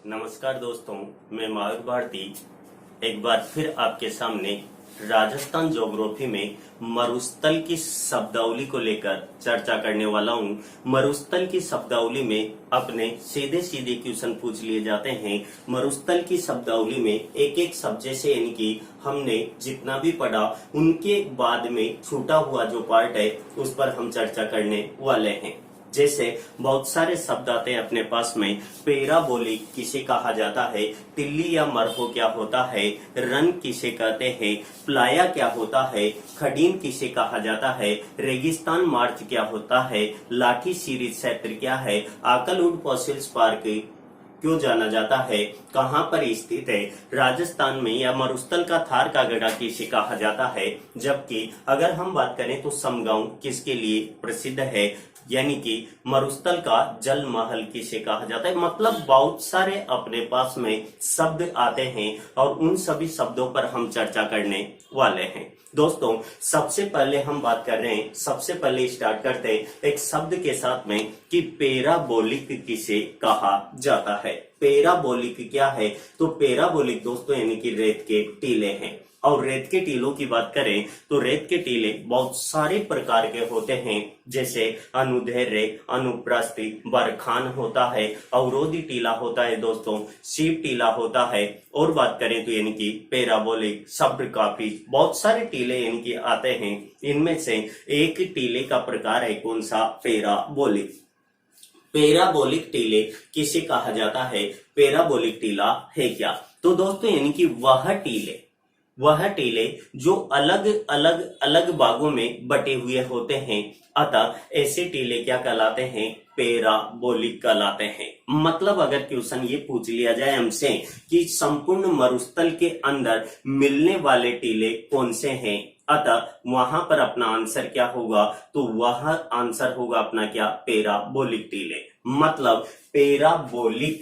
नमस्कार दोस्तों, मैं मायूर भारती एक बार फिर आपके सामने राजस्थान ज्योग्राफी में मरुस्थल की शब्दावली को लेकर चर्चा करने वाला हूँ। मरुस्थल की शब्दावली में अपने सीधे सीधे क्वेश्चन पूछ लिए जाते हैं। मरुस्थल की शब्दावली में एक एक शब्द जैसे यानी कि हमने जितना भी पढ़ा उनके बाद में छूटा हुआ जो पार्ट है उस पर हम चर्चा करने वाले हैं। जैसे बहुत सारे शब्द आते हैं अपने पास में। पैराबोलिक किसे कहा जाता है, तिल्ली या मरहो क्या होता है, रन किसे कहते हैं, प्लाया क्या होता है, खडीन किसे कहा जाता है, रेगिस्तान मार्च क्या होता है, लाठी सीरीज क्षेत्र क्या है, आकलवुड फॉसिल्स पार्क क्यों जाना जाता है, कहां पर स्थित है, राजस्थान में या मरुस्थल का थार का गढ़ा किसे कहा जाता है। जबकि अगर हम बात करें तो समगांव किसके लिए प्रसिद्ध है, यानी कि मरुस्थल का जल महल किसे कहा जाता है। मतलब बहुत सारे अपने पास में शब्द आते हैं और उन सभी शब्दों पर हम चर्चा करने वाले हैं। दोस्तों, सबसे पहले हम बात कर रहे हैं, सबसे पहले स्टार्ट करते हैं एक शब्द के साथ में कि पैराबोलिक किसे कहा जाता है। पैराबोलिक क्या है, तो पैराबोलिक दोस्तों यानी कि रेत के टीले हैं। और रेत के टीलों की बात करें तो रेत के टीले बहुत सारे प्रकार के होते हैं, जैसे अनुदैर्ध्य, अनुप्रस्थी, बरखान होता है, अवरोधी टीला होता है दोस्तों, शीप टीला होता है। और बात करें तो यानी कि पैराबोलिक शब्द काफी बहुत सारे टीले यानी कि आते हैं। इनमें से एक टीले का प्रकार है कौन सा, पैराबोलिक। पैराबोलिक टीले किसे कहा जाता है, पैराबोलिक टीला है क्या, तो दोस्तों यानी कि वह टीले जो अलग अलग अलग भागों में बटे हुए होते हैं, अतः ऐसे टीले क्या कहलाते हैं, पैराबोलिक कहलाते हैं। मतलब अगर क्वेश्चन ये पूछ लिया जाए हमसे कि संपूर्ण मरुस्थल के अंदर मिलने वाले टीले कौन से हैं, अतः वहां पर अपना आंसर क्या होगा, तो वह आंसर होगा अपना क्या, पैराबोलिक टीले। मतलब पैराबोलिक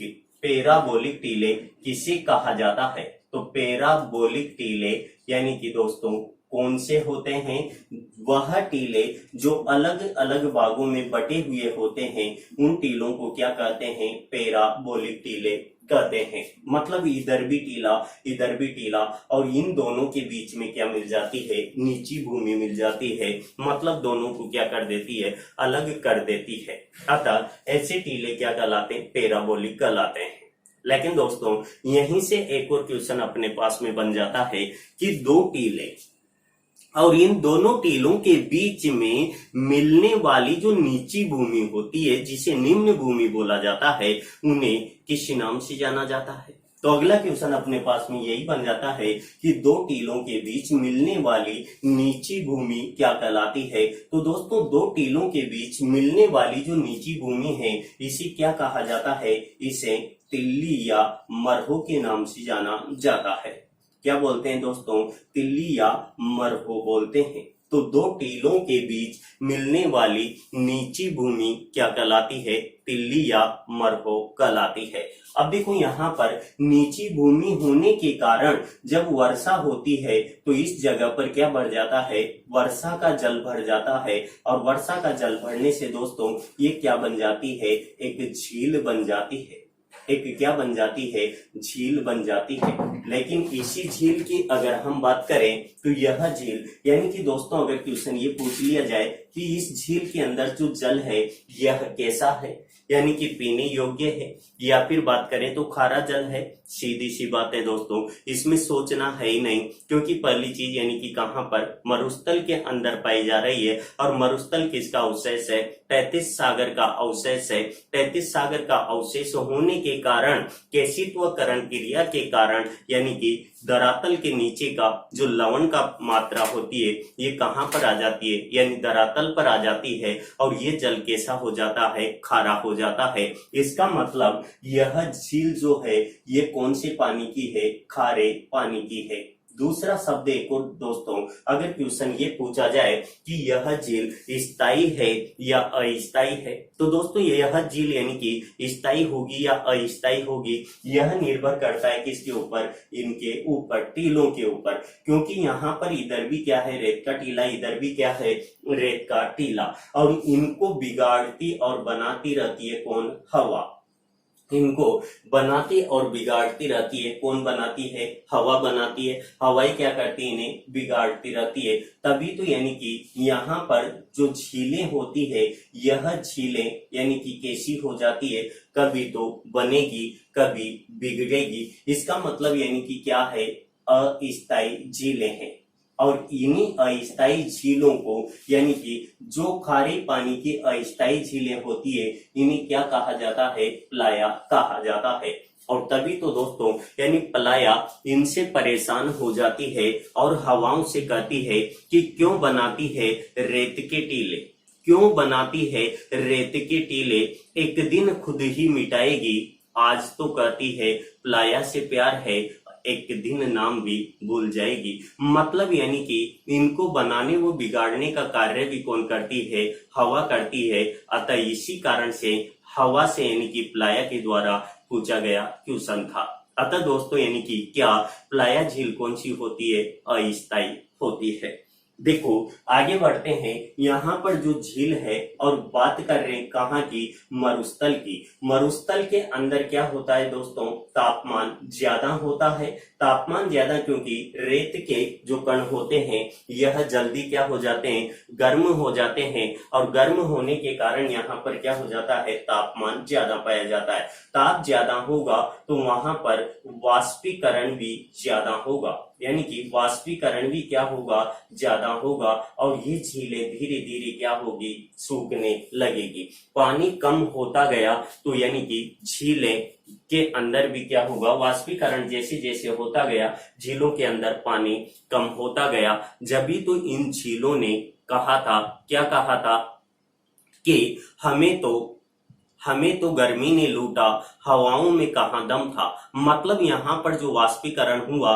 टीले किसे कहा जाता है, तो पैराबोलिक टीले यानी कि दोस्तों कौन से होते हैं, वह टीले जो अलग अलग भागों में बटे हुए होते हैं उन टीलों को क्या कहते हैं, पैराबोलिक टीले कहते हैं। मतलब इधर भी टीला और इन दोनों के बीच में क्या मिल जाती है, नीची भूमि मिल जाती है। मतलब दोनों को क्या कर देती है, अलग कर देती है। अतः ऐसे टीले क्या कहलाते हैं, पैराबोलिक कहलाते हैं। लेकिन दोस्तों यहीं से एक और क्वेश्चन अपने पास में बन जाता है कि दो टीले और इन दोनों टीलों के बीच में मिलने वाली जो नीची भूमि होती है, जिसे निम्न भूमि बोला जाता है, उन्हें किस नाम से जाना जाता है। तो अगला क्वेश्चन अपने पास में यही बन जाता है कि दो टीलों के बीच मिलने वाली नीची भूमि क्या कहलाती है। तो दोस्तों दो टीलों के बीच मिलने वाली जो नीची भूमि है इसे क्या कहा जाता है, इसे तिल्ली या मरहो के नाम से जाना जाता है। क्या बोलते हैं दोस्तों, तिल्ली या मरहो बोलते हैं। तो दो टीलों के बीच मिलने वाली नीची भूमि क्या कहलाती है, तिल्ली या मरहो कहलाती है। अब देखो यहाँ पर नीची भूमि होने के कारण जब वर्षा होती है तो इस जगह पर क्या बढ़ जाता है, वर्षा का जल भर जाता है। और वर्षा का जल भरने से दोस्तों ये क्या बन जाती है, एक झील बन जाती है। एक क्या बन जाती है, झील बन जाती है। लेकिन इसी झील की अगर हम बात करें तो यह झील यानी कि दोस्तों अगर क्वेश्चन ये पूछ लिया जाए कि इस झील के अंदर जो जल है यह कैसा है, यानी कि पीने योग्य है या फिर बात करें तो खारा जल है, सीधी सी बात है दोस्तों, इसमें सोचना है ही नहीं। क्योंकि पहली चीज यानी कि कहां पर, मरुस्थल के अंदर पाई जा रही है। और मरुस्थल किसका अवशेष है, 33 सागर का अवशेष है। 33 सागर का अवशेष होने के कारण, केशित्वकरण क्रिया के कारण, यानी कि धरातल के नीचे का जो लवण का मात्रा होती है ये कहां पर आ जाती है, यानी धरातल पर आ जाती है और ये जल कैसा हो जाता है, खारा हो जाता है। इसका मतलब यह झील जो है ये कौन से पानी की है, खारे पानी की है। दूसरा शब्द एक और दोस्तों, अगर क्वेश्चन ये पूछा जाए कि यह झील स्थायी है या अस्थायी है, तो दोस्तों यह झील यानी कि स्थायी होगी या अस्थायी होगी, यह निर्भर करता है किसके ऊपर, इनके ऊपर, टीलों के ऊपर। क्योंकि यहाँ पर इधर भी क्या है, रेत का टीला, इधर भी क्या है, रेत का टीला, और इनको बिगाड़ती और बनाती रहती है कौन, हवा। इनको बनाती और बिगाड़ती रहती है। कौन बनाती है? हवा बनाती है। हवाई क्या करती है? इन्हें बिगाड़ती रहती है। तभी तो यानी कि यहाँ पर जो झीलें होती है, यह झीलें यानी कि कैसी हो जाती है? कभी तो बनेगी, कभी बिगड़ेगी। इसका मतलब यानी कि क्या है? अस्थायी झीलें हैं। और इन्हीं अस्थायी झीलों को यानी कि जो खारे पानी की अस्थायी झीलें होती है, इन्हें क्या कहा जाता है? प्लाया कहा जाता है। और तभी तो दोस्तों यानी प्लाया इनसे परेशान हो जाती है और हवाओं से कहती है कि क्यों बनाती है रेत के टीले, क्यों बनाती है रेत के टीले, एक दिन खुद ही मिटाएगी। आज तो कहती है प्लाया से प्यार है, एक दिन नाम भी भूल जाएगी। मतलब यानी कि इनको बनाने व बिगाड़ने का कार्य भी कौन करती है? हवा करती है। अतः इसी कारण से हवा से यानी कि प्लाया के द्वारा पूछा गया क्वेश्चन था। अतः दोस्तों यानी कि क्या प्लाया झील कौन सी होती है? अस्थायी होती है। देखो आगे बढ़ते हैं। यहाँ पर जो झील है और बात कर रहे हैं कहाँ की? मरुस्थल की। मरुस्थल के अंदर क्या होता है दोस्तों? तापमान ज्यादा होता है। तापमान ज्यादा क्योंकि रेत के जो कण होते हैं यह जल्दी क्या हो जाते हैं? गर्म हो जाते हैं। और गर्म होने के कारण यहाँ पर क्या हो जाता है? तापमान ज्यादा पाया जाता है। ताप ज्यादा होगा तो वहां पर वाष्पीकरण भी ज्यादा होगा, यानी कि वाष्पीकरण भी क्या होगा? ज्यादा होगा। और ये झीलें धीरे धीरे क्या होगी? सूखने लगेगी। पानी कम होता गया तो यानी कि झीलें के अंदर भी क्या होगा? वाष्पीकरण जैसे जैसे होता गया, झीलों के अंदर पानी कम होता गया। जब भी तो इन झीलों ने कहा था, क्या कहा था? कि हमें तो गर्मी ने लूटा, हवाओं में कहाँ दम था। मतलब यहाँ पर जो वाष्पीकरण हुआ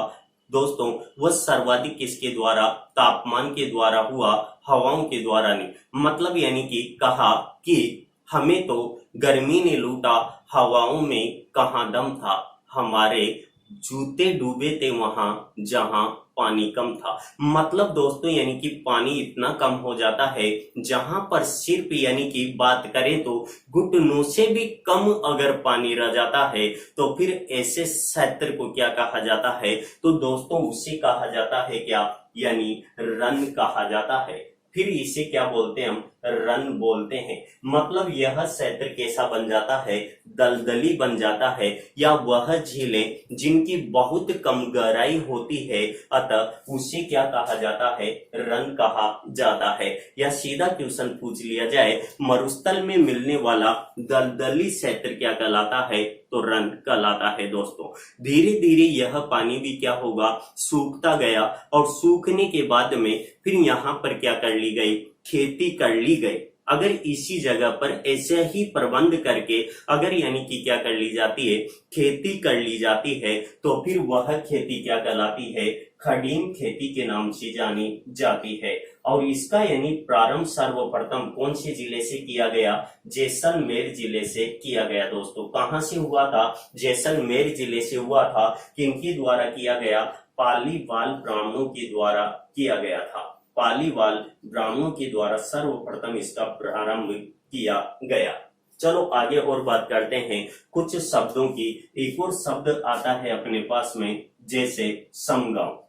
दोस्तों, वह सर्वाधिक किसके द्वारा? तापमान के द्वारा हुआ, हवाओं के द्वारा नहीं। मतलब यानी कि कहा कि हमें तो गर्मी ने लूटा, हवाओं में कहाँ दम था, हमारे जूते डूबे थे वहां जहां पानी कम था। मतलब दोस्तों यानी कि पानी इतना कम हो जाता है जहां पर सिर्फ यानी कि बात करें तो घुटनों से भी कम अगर पानी रह जाता है तो फिर ऐसे क्षेत्र को क्या कहा जाता है? तो दोस्तों उसे कहा जाता है क्या? यानी रन कहा जाता है। फिर इसे क्या बोलते हैं? हम रन बोलते हैं। मतलब यह क्षेत्र कैसा बन जाता है? दलदली बन जाता है। या वह झीलें जिनकी बहुत कम गहराई होती है, अतः उसे क्या कहा जाता है? रन कहा जाता है। या सीधा क्वेश्चन पूछ लिया जाए, मरुस्थल में मिलने वाला दलदली क्षेत्र क्या कहलाता है? तो रन कहलाता है दोस्तों। धीरे धीरे यह पानी भी क्या होगा? सूखता गया। और सूखने के बाद में फिर यहाँ पर क्या कर ली गई? खेती कर ली गई। अगर इसी जगह पर ऐसे ही प्रबंध करके अगर यानी कि क्या कर ली जाती है? खेती कर ली जाती है, तो फिर वह खेती क्या कहलाती है? खडीम खेती के नाम से जानी जाती है। और इसका यानी प्रारंभ सर्वप्रथम कौन से जिले से किया गया? जैसलमेर जिले से किया गया दोस्तों। कहां से हुआ था? जैसलमेर जिले से हुआ था। किनके द्वारा किया गया? पालीवाल ब्राह्मणों के द्वारा किया गया था। पालीवाल ब्राह्मणों के द्वारा सर्वप्रथम इसका प्रारंभ किया गया। चलो आगे और बात करते हैं कुछ शब्दों की। एक और शब्द आता है अपने पास में, जैसे समगांव।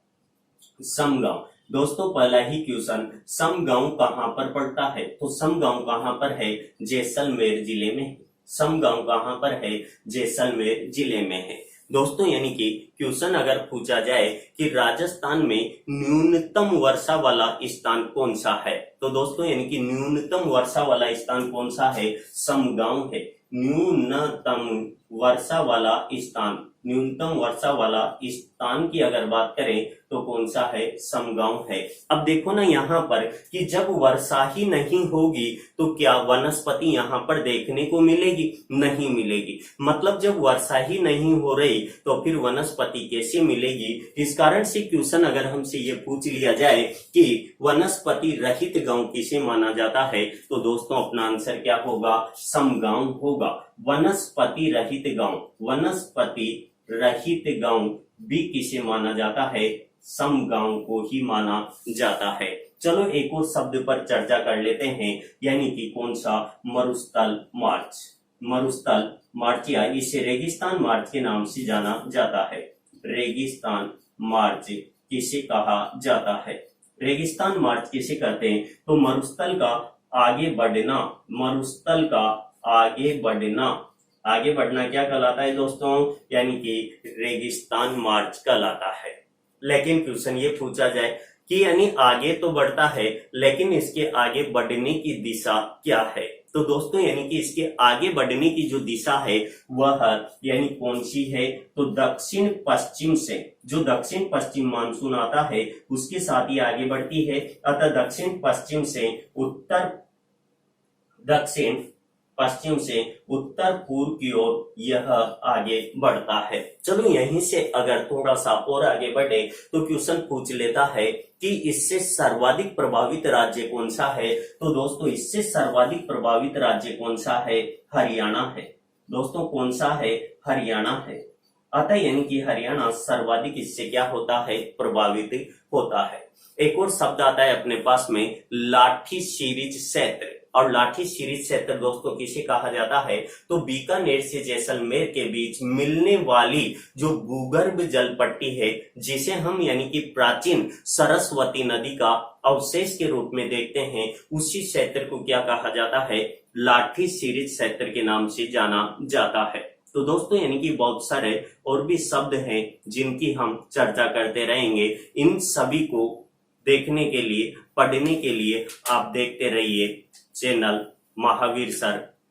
समगांव दोस्तों पहला ही क्वेश्चन, समगांव कहाँ पर पड़ता है? तो समगांव कहाँ पर है? जैसलमेर जिले में। समगांव कहाँ पर है? जैसलमेर जिले में है दोस्तों। यानी कि क्वेश्चन अगर पूछा जाए कि राजस्थान में न्यूनतम वर्षा वाला स्थान कौन सा है, तो दोस्तों यानी कि न्यूनतम वर्षा वाला स्थान कौन सा है? समगांव है। न्यूनतम वर्षा वाला स्थान, न्यूनतम वर्षा वाला स्थान की अगर बात करें तो कौन सा है? समगांव है। अब देखो ना यहाँ पर कि जब वर्षा ही नहीं होगी तो क्या वनस्पति यहाँ पर देखने को मिलेगी? नहीं मिलेगी। मतलब जब वर्षा ही नहीं हो रही तो फिर वनस्पति कैसे मिलेगी? इस कारण से क्वेश्चन अगर हमसे ये पूछ लिया जाए कि वनस्पति रहित गांव किसे माना जाता है, तो दोस्तों अपना आंसर क्या होगा? समगांव होगा। वनस्पति रहित गांव, वनस्पति रहित गांव भी किसे माना जाता है? समगांव को ही माना जाता है। चलो एक और शब्द पर चर्चा कर लेते हैं, यानी कि कौन सा? मरुस्थल मार्च। मरुस्थल मार्चिया, इसे रेगिस्तान मार्च के नाम से जाना जाता है। रेगिस्तान मार्च किसे कहा जाता है? रेगिस्तान मार्च किसे कहते हैं? तो मरुस्थल का आगे बढ़ना, मरुस्थल का आगे बढ़ना, आगे बढ़ना क्या कहलाता है दोस्तों? यानी कि रेगिस्तान मार्च कहलाता है। लेकिन क्वेश्चन ये पूछा जाए कि यानी आगे तो बढ़ता है, लेकिन इसके आगे बढ़ने की दिशा क्या है? तो दोस्तों यानी कि इसके आगे बढ़ने की जो दिशा है वह यानी कौन सी है? तो दक्षिण पश्चिम से, जो दक्षिण पश्चिम मानसून आता है उसके साथ ही आगे बढ़ती है। अतः दक्षिण पश्चिम से उत्तर, दक्षिण पश्चिम से उत्तर पूर्व की ओर यह आगे बढ़ता है। चलो यहीं से अगर थोड़ा सा और आगे बढ़े तो क्वेश्चन पूछ लेता है कि इससे सर्वाधिक प्रभावित राज्य कौन सा है? तो दोस्तों इससे सर्वाधिक प्रभावित राज्य कौन सा है? हरियाणा है। दोस्तों कौन सा है? हरियाणा है। अतः यानी कि हरियाणा सर्वाधिक इससे क्या होता है? प्रभावित होता है। एक और शब्द आता है अपने पास में, लाठी सीरीज क्षेत्र। और लाठी सीरीज क्षेत्र दोस्तों किसे कहा जाता है? तो बीकानेर से जैसलमेर के बीच मिलने वाली जो भूगर्भ जल पट्टी है, जिसे हम यानी कि प्राचीन सरस्वती नदी का अवशेष के रूप में देखते हैं, उसी क्षेत्र को क्या कहा जाता है? लाठी सीरीज क्षेत्र के नाम से जाना जाता है। तो दोस्तों यानी कि बहुत सारे और भी शब्द हैं जिनकी हम चर्चा करते रहेंगे। इन सभी को देखने के लिए, पढ़ने के लिए आप देखते रहिए चैनल महावीर सर